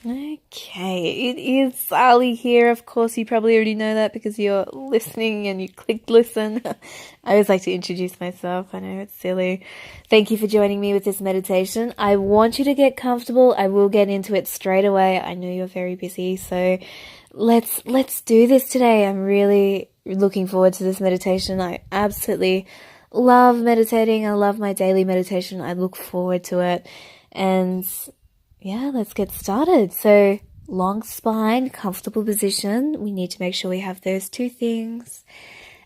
Okay, it is Zarly here. Of course, you probably already know that because you're listening and you clicked listen. I always like to introduce myself. I know it's silly. Thank you for joining me with this meditation. I want you to get comfortable. I will get into it straight away. I know you're very busy, so let's do this today. I'm really looking forward to this meditation. I absolutely love meditating. I love my daily meditation. I look forward to it. And yeah, let's get started. So, long spine, comfortable position. We need to make sure we have those two things.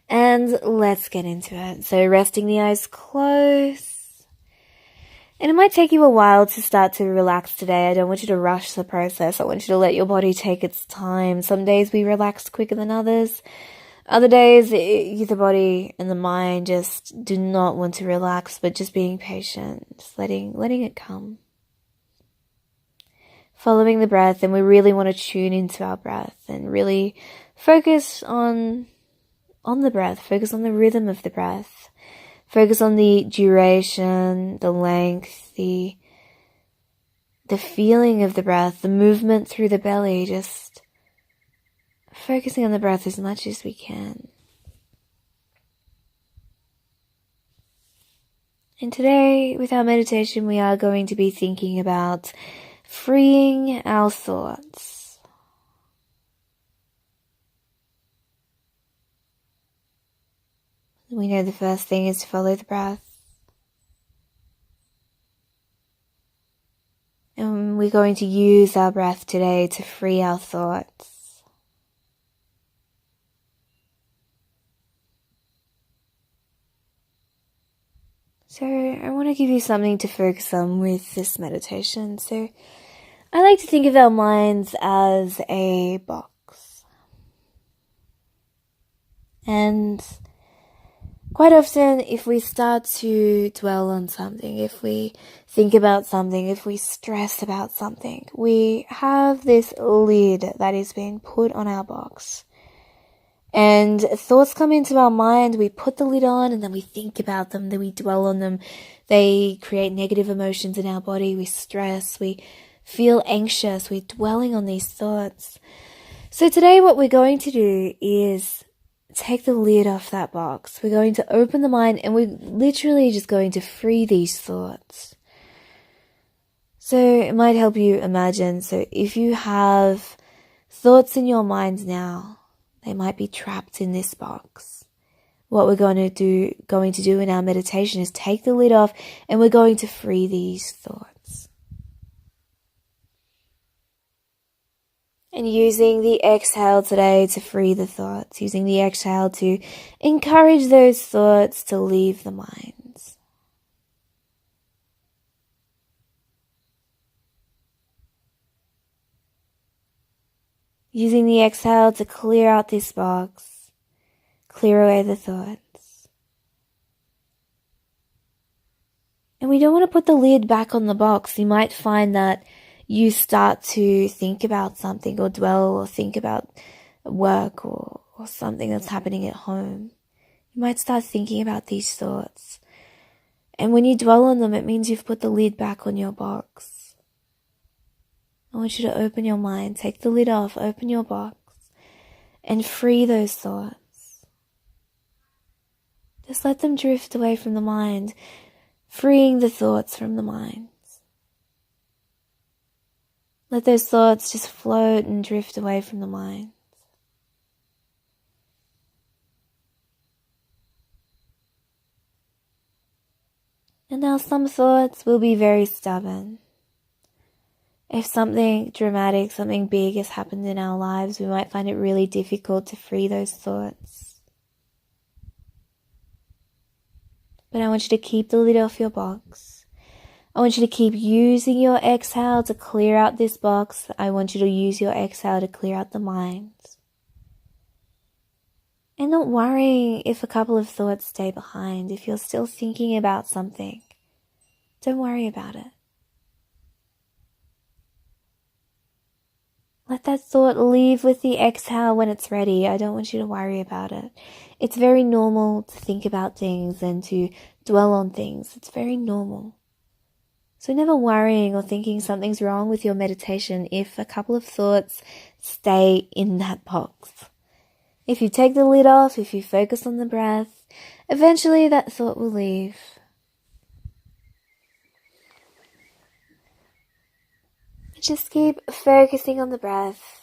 And let's get into it. So, resting the eyes close. And it might take you a while to start to relax today. I don't want you to rush the process. I want you to let your body take its time. Some days we relax quicker than others. Other days, the body and the mind just do not want to relax, but just being patient, just letting it come. Following the breath, and we really want to tune into our breath and really focus on the breath, focus on the rhythm of the breath, focus on the duration, the length, the feeling of the breath, the movement through the belly, just focusing on the breath as much as we can. And today, with our meditation, we are going to be thinking about freeing our thoughts. We know the first thing is to follow the breath. And we're going to use our breath today to free our thoughts. So I want to give you something to focus on with this meditation. So I like to think of our minds as a box. And quite often, if we start to dwell on something, if we think about something, if we stress about something, we have this lid that is being put on our box. And thoughts come into our mind, we put the lid on and then we think about them, then we dwell on them. They create negative emotions in our body, we stress, we feel anxious, we're dwelling on these thoughts. So today what we're going to do is take the lid off that box. We're going to open the mind and we're literally just going to free these thoughts. So it might help you imagine. So if you have thoughts in your mind now, they might be trapped in this box. What we're going to do in our meditation is take the lid off and we're going to free these thoughts. And using the exhale today to free the thoughts, using the exhale to encourage those thoughts to leave the minds. Using the exhale to clear out this box, clear away the thoughts. And we don't want to put the lid back on the box. You might find that you start to think about something or dwell or think about work or something that's happening at home. You might start thinking about these thoughts. And when you dwell on them, it means you've put the lid back on your box. I want you to open your mind, take the lid off, open your box, and free those thoughts. Just let them drift away from the mind, freeing the thoughts from the mind. Let those thoughts just float and drift away from the mind. And now some thoughts will be very stubborn. If something dramatic, something big has happened in our lives, we might find it really difficult to free those thoughts. But I want you to keep the lid off your box. I want you to keep using your exhale to clear out this box. I want you to use your exhale to clear out the mind. And not worrying if a couple of thoughts stay behind. If you're still thinking about something, don't worry about it. Let that thought leave with the exhale when it's ready. I don't want you to worry about it. It's very normal to think about things and to dwell on things. It's very normal. So never worrying or thinking something's wrong with your meditation if a couple of thoughts stay in that box. If you take the lid off, if you focus on the breath, eventually that thought will leave. Just keep focusing on the breath.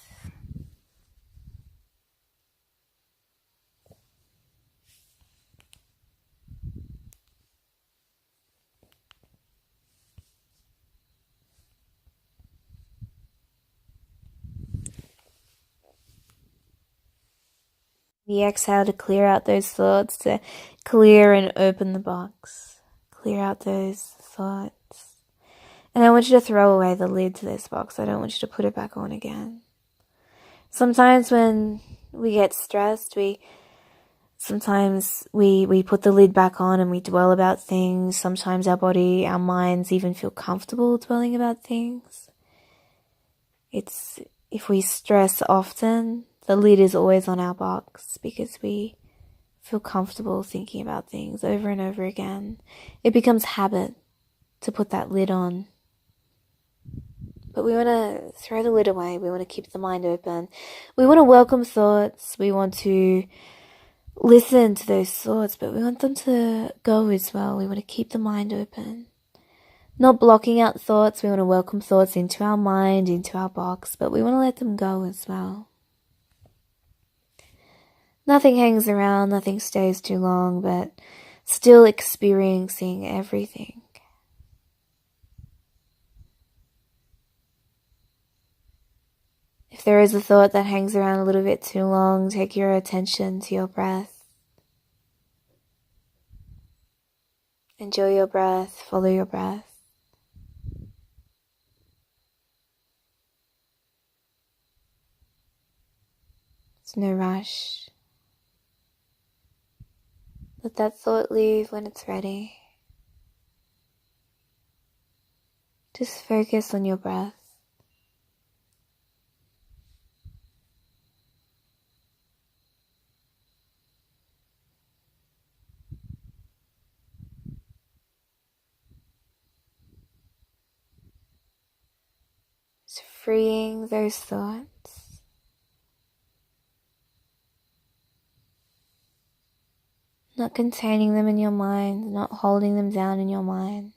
The exhale to clear out those thoughts, to clear and open the box. Clear out those thoughts. And I want you to throw away the lid to this box. I don't want you to put it back on again. Sometimes when we get stressed, sometimes we put the lid back on and we dwell about things. Sometimes our body, our minds even feel comfortable dwelling about things. If we stress often, the lid is always on our box because we feel comfortable thinking about things over and over again. It becomes habit to put that lid on. But we want to throw the lid away. We want to keep the mind open. We want to welcome thoughts. We want to listen to those thoughts, but we want them to go as well. We want to keep the mind open. Not blocking out thoughts. We want to welcome thoughts into our mind, into our box, but we want to let them go as well. Nothing hangs around, nothing stays too long, but still experiencing everything. If there is a thought that hangs around a little bit too long, take your attention to your breath. Enjoy your breath, follow your breath. There's no rush. Let that thought leave when it's ready. Just focus on your breath. Just freeing those thoughts. Not containing them in your mind, not holding them down in your mind.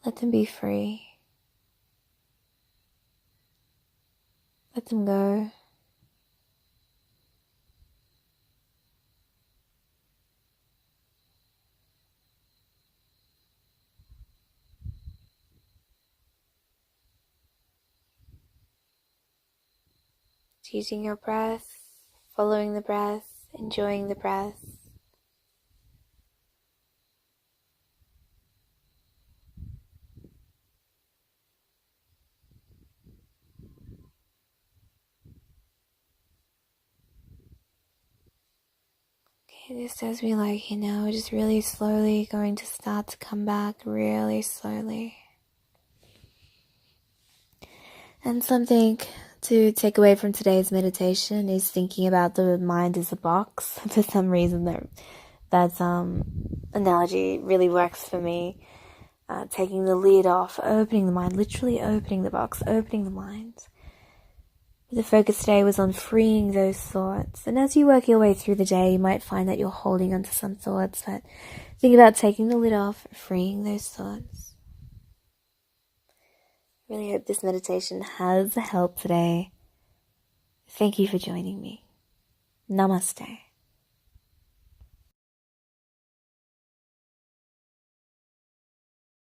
Let them be free. Let them go. Using your breath, following the breath, enjoying the breath. Okay, just as we lie here now, we're just really slowly going to start to come back, really slowly. And something to take away from today's meditation is thinking about the mind as a box. For some reason, that analogy really works for me. Taking the lid off, opening the mind, literally opening the box, opening the mind. The focus today was on freeing those thoughts. And as you work your way through the day, you might find that you're holding onto some thoughts, but think about taking the lid off, freeing those thoughts. Really hope this meditation has helped today. Thank you for joining me. Namaste.